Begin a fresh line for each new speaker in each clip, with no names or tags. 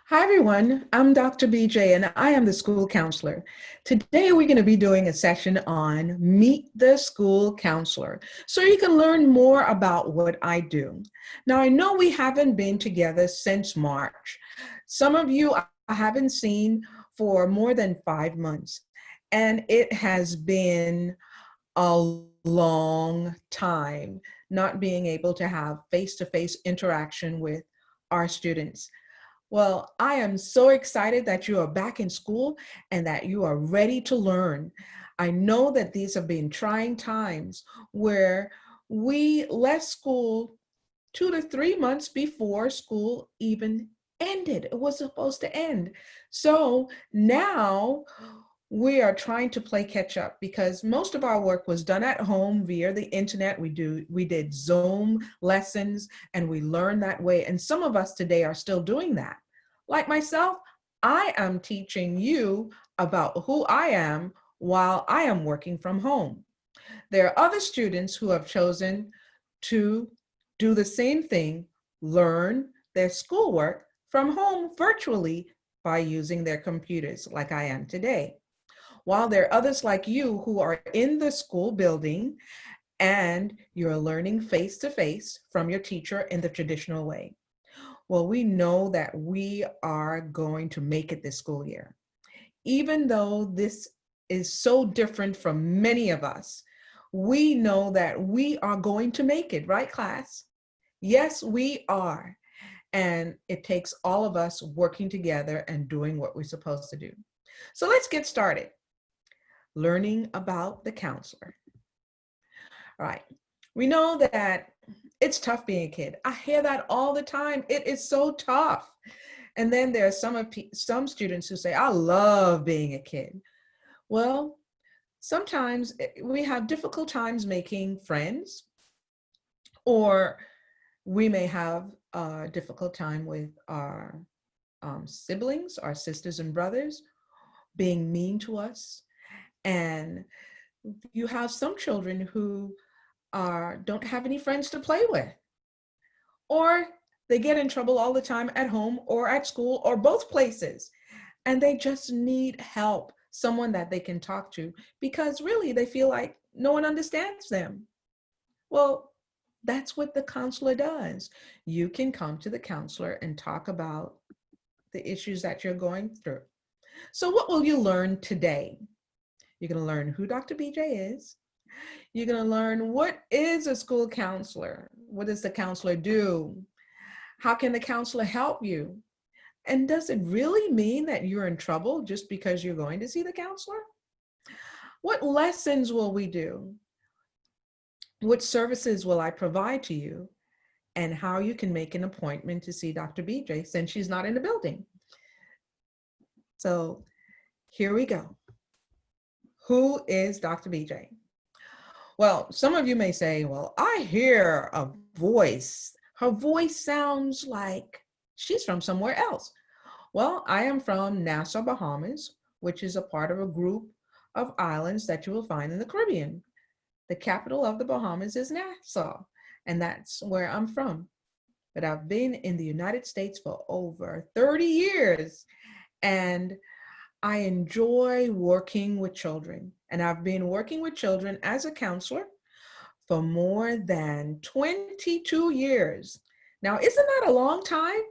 Hi, everyone. I'm Dr. BJ, and I am the school counselor. Today, we're going to be doing a session on Meet the School Counselor so you can learn more about what I do. Now, I know we haven't been together since March. Some of you I haven't seen for more than 5 months, and it has been a long time not being able to have face to face interaction with our students. Well, I am so excited that you are back in school and that you are ready to learn. I know that these have been trying times where we left school 2 to 3 months before school even ended. It was supposed to end. So now we are trying to play catch up because most of our work was done at home via the internet. We did Zoom lessons and we learned that way. And some of us today are still doing that. Like myself, I am teaching you about who I am while I am working from home. There are other students who have chosen to do the same thing, learn their schoolwork from home virtually by using their computers like I am today. While there are others like you who are in the school building and you're learning face to face from your teacher in the traditional way. Well, we know that we are going to make it this school year. Even though this is so different from many of us, we know that we are going to make it, right, class? Yes, we are. And it takes all of us working together and doing what we're supposed to do. So let's get started. Learning about the counselor. All right. We know that it's tough being a kid. I hear that all the time. It is so tough. And then there are some students who say, I love being a kid. Well, sometimes we have difficult times making friends, or we may have a difficult time with our siblings, our sisters and brothers being mean to us. And you have some children who don't have any friends to play with, or they get in trouble all the time at home or at school or both places, and they just need help, someone that they can talk to, because really they feel like no one understands them. Well, that's what the counselor does. You can come to the counselor and talk about the issues that you're going through. So what will you learn today? You're going to learn who Dr. BJ is. You're going to learn what is a school counselor? What does the counselor do? How can the counselor help you? And does it really mean that you're in trouble just because you're going to see the counselor? What lessons will we do? What services will I provide to you? And how you can make an appointment to see Dr. BJ since she's not in the building. So here we go. Who is Dr. BJ? Well, some of you may say, well, I hear a voice. Her voice sounds like she's from somewhere else. Well, I am from Nassau, Bahamas, which is a part of a group of islands that you will find in the Caribbean. The capital of the Bahamas is Nassau, and that's where I'm from. But I've been in the United States for over 30 years, and I enjoy working with children. And I've been working with children as a counselor for more than 22 years. Now, isn't that a long time?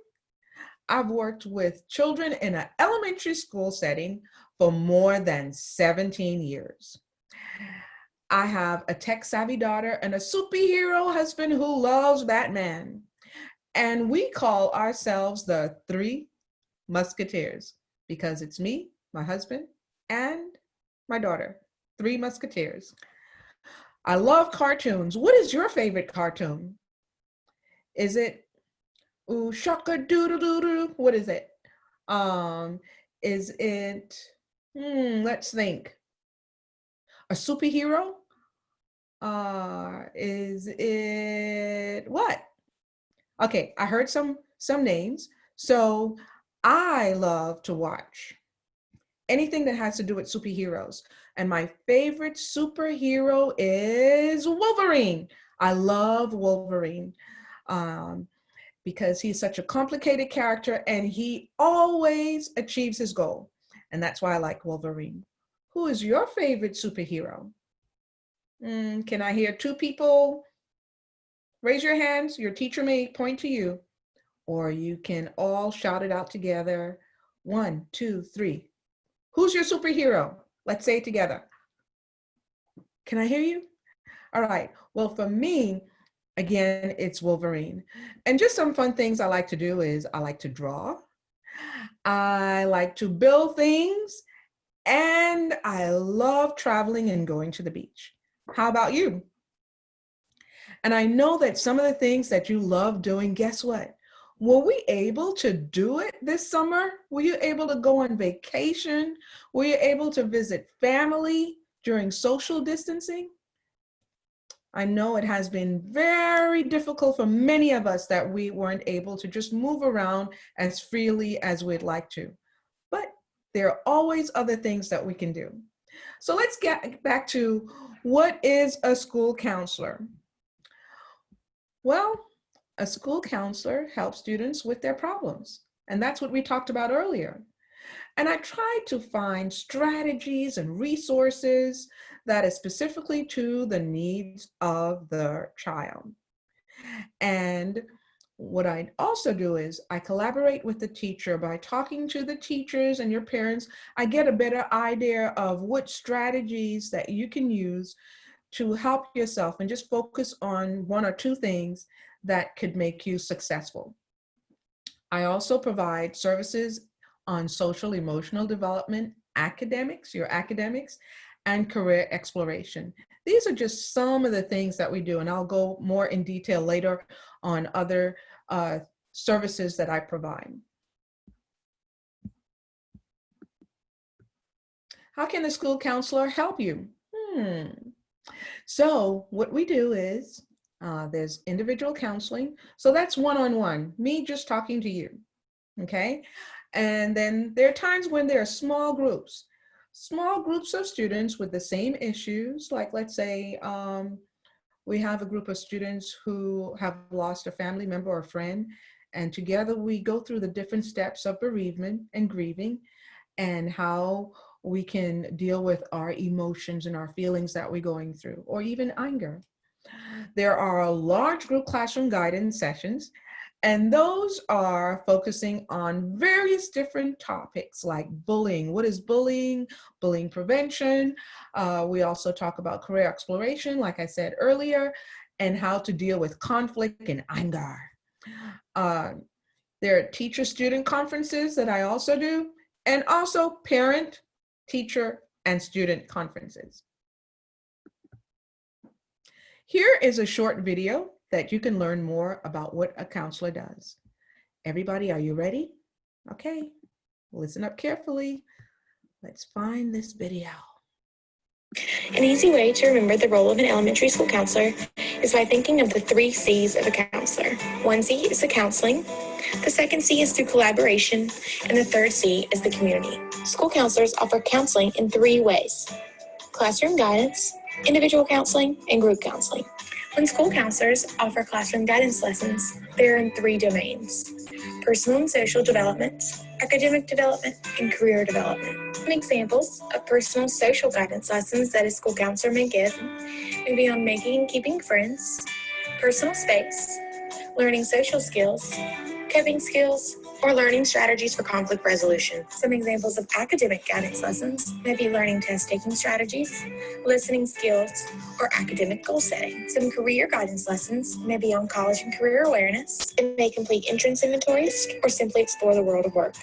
I've worked with children in an elementary school setting for more than 17 years. I have a tech savvy daughter and a superhero husband who loves Batman. And we call ourselves the Three Musketeers because it's me, my husband, and my daughter. Three Musketeers. I love cartoons. What is your favorite cartoon? Is it ooh shaka doodle doodle? What is it? Um, is it let's think. A superhero? Is it what? Okay, I heard some names. So I love to watch anything that has to do with superheroes. And my favorite superhero is Wolverine. I love Wolverine. Um, because he's such a complicated character and he always achieves his goal. And that's why I like Wolverine. Who is your favorite superhero? Can I hear two people? Raise your hands. Your teacher may point to you, or you can all shout it out together. 1, 2, 3. Who's your superhero? Let's say it together. Can I hear you? All right. Well, for me, again, it's Wolverine. And just some fun things I like to do is I like to draw. I like to build things. And I love traveling and going to the beach. How about you? And I know that some of the things that you love doing, guess what? Were we able to do it this summer? Were you able to go on vacation? Were you able to visit family during social distancing? I know it has been very difficult for many of us that we weren't able to just move around as freely as we'd like to. But there are always other things that we can do. So let's get back to what is a school counselor? Well, a school counselor helps students with their problems. And that's what we talked about earlier. And I tried to find strategies and resources that is specifically to the needs of the child. And what I also do is I collaborate with the teacher by talking to the teachers and your parents. I get a better idea of what strategies that you can use to help yourself and just focus on one or two things that could make you successful. I also provide services on social emotional development, your academics, and career exploration. These are just some of the things that we do, and I'll go more in detail later on other services that I provide. How can the school counselor help you? So what we do is there's individual counseling. So that's one-on-one, me just talking to you, okay? And then there are times when there are small groups of students with the same issues. Like let's say we have a group of students who have lost a family member or friend, and together we go through the different steps of bereavement and grieving and how we can deal with our emotions and our feelings that we're going through, or even anger. There are large group classroom guidance sessions, and those are focusing on various different topics like bullying. What is bullying? Bullying prevention. We also talk about career exploration, like I said earlier, and how to deal with conflict and anger. There are teacher-student conferences that I also do, and also parent, teacher, and student conferences. Here is a short video that you can learn more about what a counselor does. Everybody, are you ready? Okay, listen up carefully. Let's find this video.
An easy way to remember the role of an elementary school counselor is by thinking of the 3 C's of a counselor. 1 C is the counseling, the 2nd C is through collaboration, and the 3rd C is the community. School counselors offer counseling in 3 ways: classroom guidance, individual counseling, and group counseling. When school counselors offer classroom guidance lessons, they are in 3 domains: personal and social development, academic development, and career development. Some examples of personal social guidance lessons that a school counselor may give may be on making and keeping friends, personal space, learning social skills, coping skills, or learning strategies for conflict resolution. Some examples of academic guidance lessons may be learning test-taking strategies, listening skills, or academic goal setting. Some career guidance lessons may be on college and career awareness, and may complete entrance inventories, or simply explore the world of work.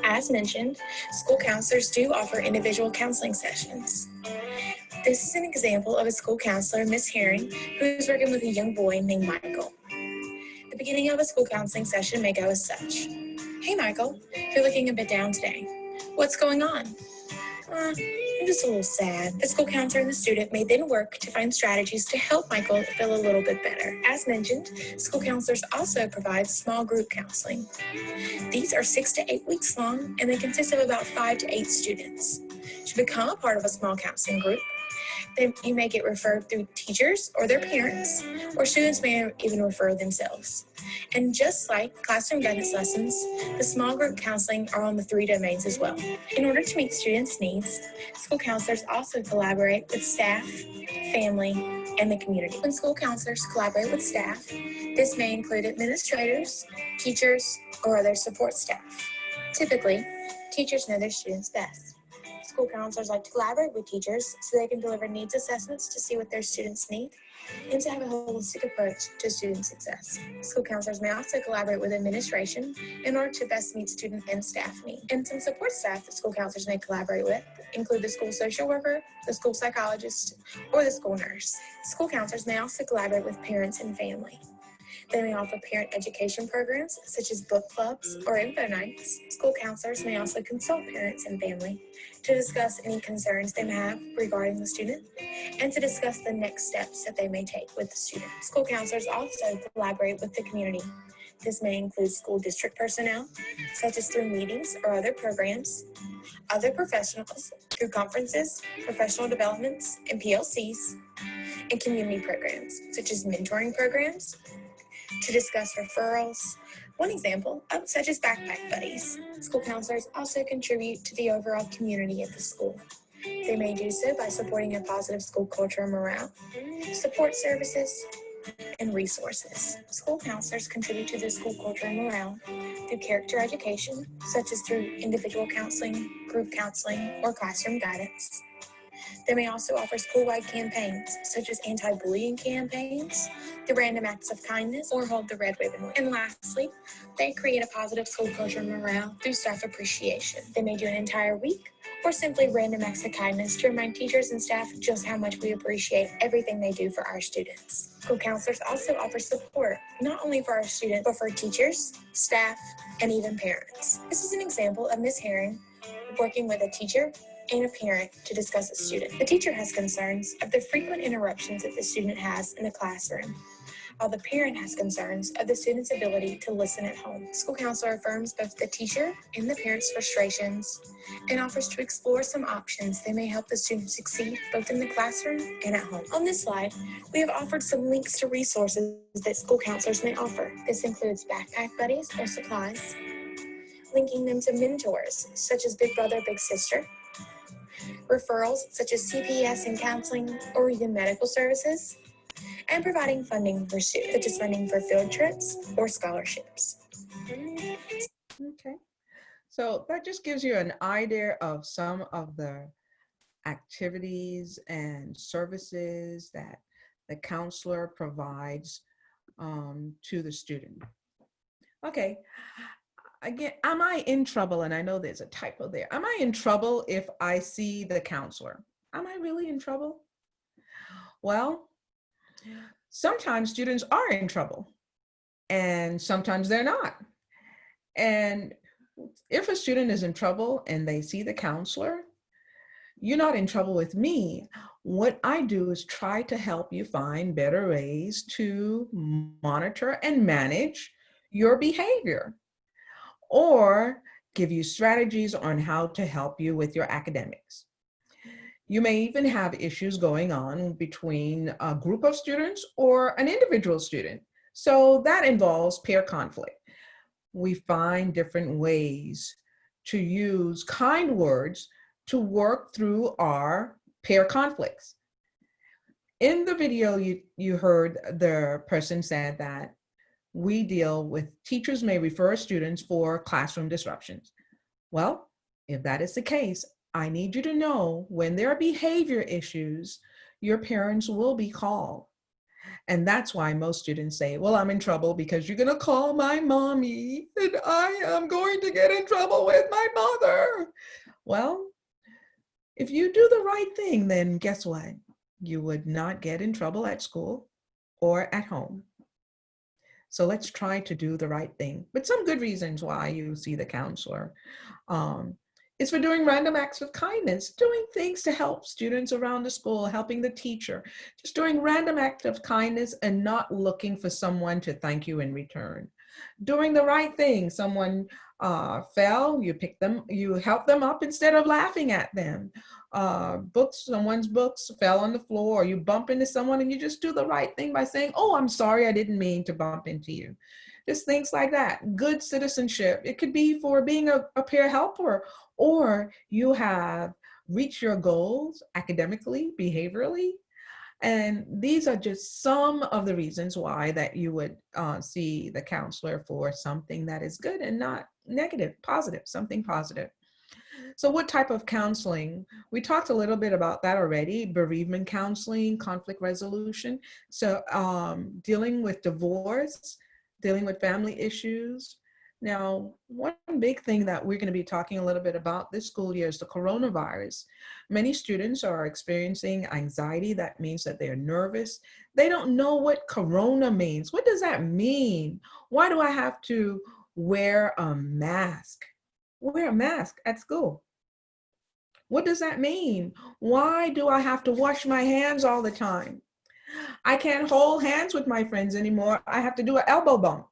As mentioned, school counselors do offer individual counseling sessions. This is an example of a school counselor, Miss Herring, who is working with a young boy named Michael. The beginning of a school counseling session may go as such. Hey, Michael, you're looking a bit down today. What's going on? I'm just a little sad. The school counselor and the student may then work to find strategies to help Michael feel a little bit better. As mentioned, school counselors also provide small group counseling. These are 6 to 8 weeks long, and they consist of about 5 to 8 students. To become a part of a small counseling group, You may get referred through teachers or their parents, or students may even refer themselves. And just like classroom guidance lessons, the small group counseling are on the 3 domains as well. In order to meet students' needs, school counselors also collaborate with staff, family, and the community. When school counselors collaborate with staff, this may include administrators, teachers, or other support staff. Typically, teachers know their students best. School counselors like to collaborate with teachers so they can deliver needs assessments to see what their students need and to have a holistic approach to student success. School counselors may also collaborate with administration in order to best meet student and staff needs. And some support staff that school counselors may collaborate with include the school social worker, the school psychologist, or the school nurse. School counselors may also collaborate with parents and family. They may offer parent education programs such as book clubs or info nights. School counselors may also consult parents and family to discuss any concerns they may have regarding the student and to discuss the next steps that they may take with the student. School counselors also collaborate with the community. This may include school district personnel, such as through meetings or other programs, other professionals through conferences, professional developments, and PLCs, and community programs, such as mentoring programs, to discuss referrals. One example, such as Backpack Buddies. School counselors also contribute to the overall community at the school. They may do so by supporting a positive school culture and morale, support services, and resources. School counselors contribute to the school culture and morale through character education, such as through individual counseling, group counseling, or classroom guidance. They may also offer school-wide campaigns, such as anti-bullying campaigns, the Random Acts of Kindness, or Hold the Red Ribbon Week. And lastly, they create a positive school culture and morale through staff appreciation. They may do an entire week or simply random acts of kindness to remind teachers and staff just how much we appreciate everything they do for our students. School counselors also offer support, not only for our students, but for teachers, staff, and even parents. This is an example of Ms. Herring working with a teacher and a parent to discuss a student. The teacher has concerns of the frequent interruptions that the student has in the classroom, while the parent has concerns of the student's ability to listen at home. School counselor affirms both the teacher and the parent's frustrations and offers to explore some options that may help the student succeed both in the classroom and at home. On this slide, we have offered some links to resources that school counselors may offer. This includes Backpack Buddies or supplies, linking them to mentors such as Big Brother, Big Sister, referrals such as CPS and counseling or even medical services, and providing funding for students, such as funding for field trips or scholarships.
Okay, so that just gives you an idea of some of the activities and services that the counselor provides to the student. Okay, again, am I in trouble? And I know there's a typo there. Am I in trouble if I see the counselor? Am I really in trouble? Well, sometimes students are in trouble and sometimes they're not. And if a student is in trouble and they see the counselor, you're not in trouble with me. What I do is try to help you find better ways to monitor and manage your behavior, or give you strategies on how to help you with your academics. You may even have issues going on between a group of students or an individual student. So that involves peer conflict. We find different ways to use kind words to work through our peer conflicts. In the video, you heard the person said that we deal with teachers may refer students for classroom disruptions. Well, if that is the case, I need you to know when there are behavior issues, your parents will be called. And that's why most students say, well, I'm in trouble because you're gonna call my mommy and I am going to get in trouble with my mother. Well, if you do the right thing, then guess what? You would not get in trouble at school or at home. So let's try to do the right thing. But some good reasons why you see the counselor is for doing random acts of kindness, doing things to help students around the school, helping the teacher, just doing random acts of kindness and not looking for someone to thank you in return. Doing the right thing. Someone fell, you help them up instead of laughing at them. Someone's books fell on the floor, or you bump into someone and you just do the right thing by saying, "Oh, I'm sorry, I didn't mean to bump into you." Just things like that. Good citizenship. It could be for being a peer helper, or you have reached your goals academically, behaviorally, and these are just some of the reasons why that you would see the counselor for something that is good and not negative, positive, something positive. So what type of counseling? We talked a little bit about that already: bereavement counseling, conflict resolution. So dealing with divorce, dealing with family issues. Now, one big thing that we're going to be talking a little bit about this school year is the coronavirus. Many students are experiencing anxiety. That means that they're nervous. They don't know what corona means. What does that mean? Why do I have to wear a mask? Wear a mask at school. What does that mean? Why do I have to wash my hands all the time? I can't hold hands with my friends anymore. I have to do an elbow bump,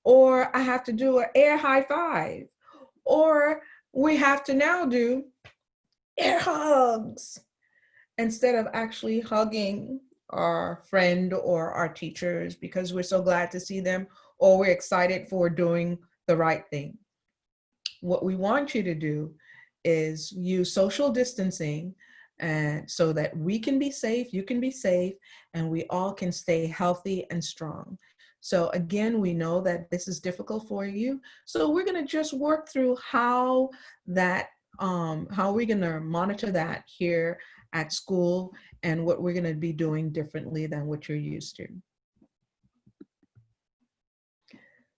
or I have to do an air high five, or we have to now do air hugs instead of actually hugging our friend or our teachers because we're so glad to see them, or we're excited for doing the right thing. What we want you to do is use social distancing, and so that we can be safe, you can be safe, and we all can stay healthy and strong. So again, we know that this is difficult for you. So we're going to just work through how we're going to monitor that here at school, and what we're going to be doing differently than what you're used to.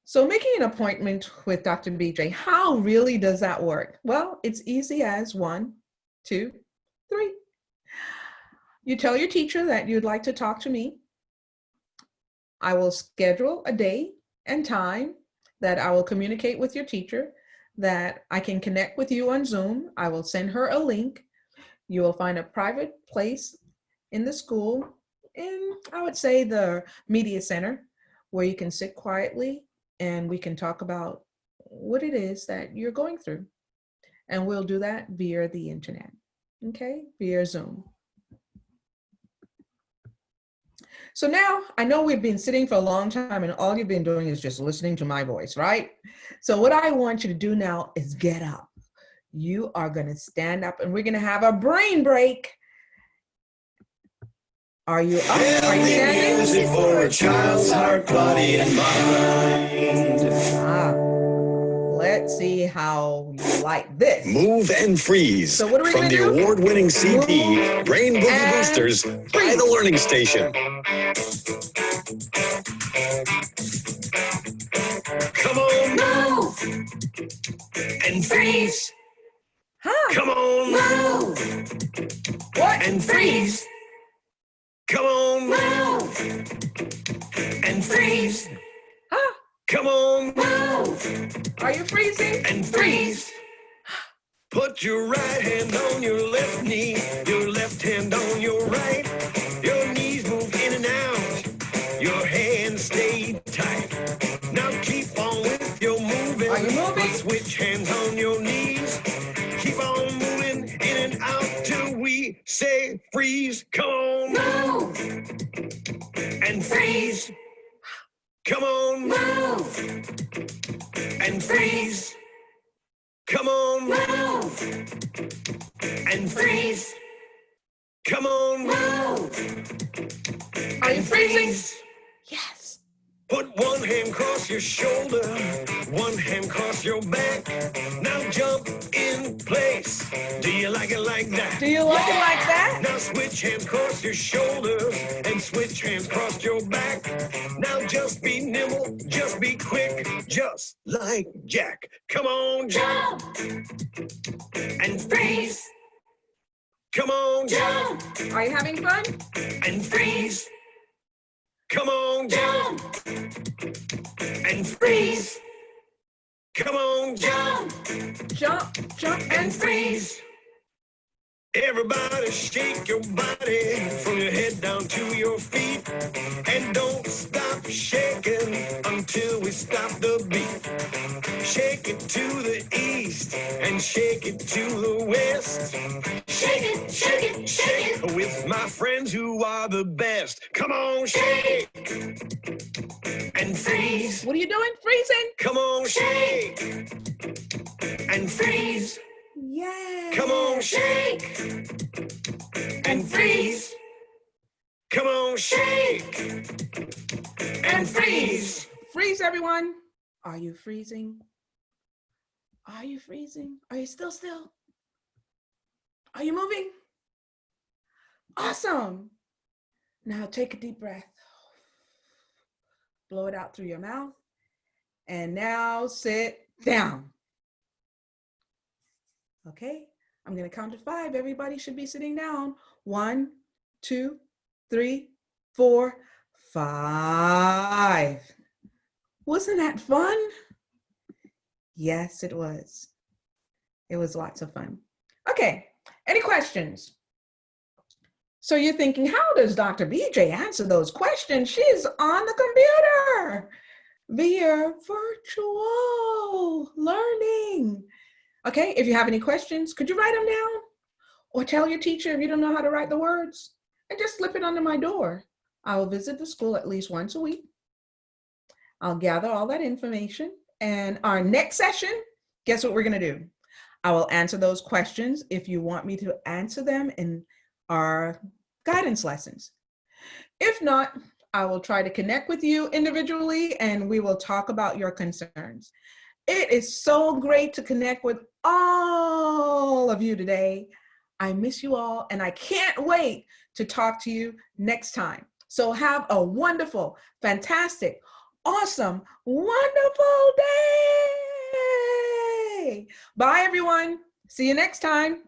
So making an appointment with Dr. BJ, how really does that work? Well, it's easy as 1, 2, 3. You tell your teacher that you'd like to talk to me. I will schedule a day and time that I will communicate with your teacher, that I can connect with you on Zoom. I will send her a link. You will find a private place in the school, in, I would say, the media center, where you can sit quietly and we can talk about what it is that you're going through. And we'll do that via the internet, okay, via Zoom. So now I know we've been sitting for a long time and all you've been doing is just listening to my voice, right? So what I want you to do now is get up. You are going to stand up and we're going to have a brain break. Are you up? Are you standing?
Music for a child's heart, body, and mind.
Let's see how you like this.
Move and freeze.
So what are we
from
gonna
the
do?
award-winning CD,
Move
Brain Boogie
and
Boosters by The Learning Station. Come on, move and freeze.
Huh?
Come on, move and freeze. Come on, move and freeze.
Huh?
Come on, move
Are you freezing?
and freeze. Put your right hand on your left knee, your left hand on your right. Your knees move in and out, your hands stay tight. Now keep on with your moving.
Are you moving?
Switch hands on your knees. Keep on moving in and out till we say freeze. Come on, move and freeze. Come on, move and freeze. Come on, move and freeze. Come on, move.
Are you freezing?
Freeze.
Yes.
Put one hand across your shoulder, one hand across your back. Now jump in place. Do you like it like that?
Do you like it like that?
Now switch hands across your shoulders and switch hands across your back. Now just be nimble, just be quick, just like Jack. Come on, jump and freeze. Come on, jump
Are you having fun?
and freeze. Come on, jump and freeze. Come on, jump
Jump, jump,
and freeze. Everybody shake your body from your head down to your feet. And don't stop shaking until we stop the beat. Shake it to the east and shake it to the west. Shake it, shake it, shake it. With my friends who are the best. Come on, shake and freeze.
What are you doing? Freezing?
Come on, shake and freeze.
Yay.
Come on, shake and freeze. Come on, shake and freeze.
Freeze, everyone. Are you freezing? Are you freezing? Are you still? Are you moving? Awesome. Now take a deep breath. Blow it out through your mouth. And now sit down. Okay, I'm going to count to 5. Everybody should be sitting down. 1, 2, 3, 4, 5. Wasn't that fun? Yes, it was. It was lots of fun. Okay, any questions? So you're thinking, how does Dr. BJ answer those questions? She's on the computer via virtual learning. Okay, if you have any questions, could you write them down? Or tell your teacher if you don't know how to write the words, and just slip it under my door. I will visit the school at least once a week. I'll gather all that information. And our next session, guess what we're gonna do? I will answer those questions if you want me to answer them in our guidance lessons. If not, I will try to connect with you individually and we will talk about your concerns. It is so great to connect with all of you today. I miss you all and I can't wait to talk to you next time. So have a wonderful, fantastic, awesome, wonderful day. Bye everyone. See you next time.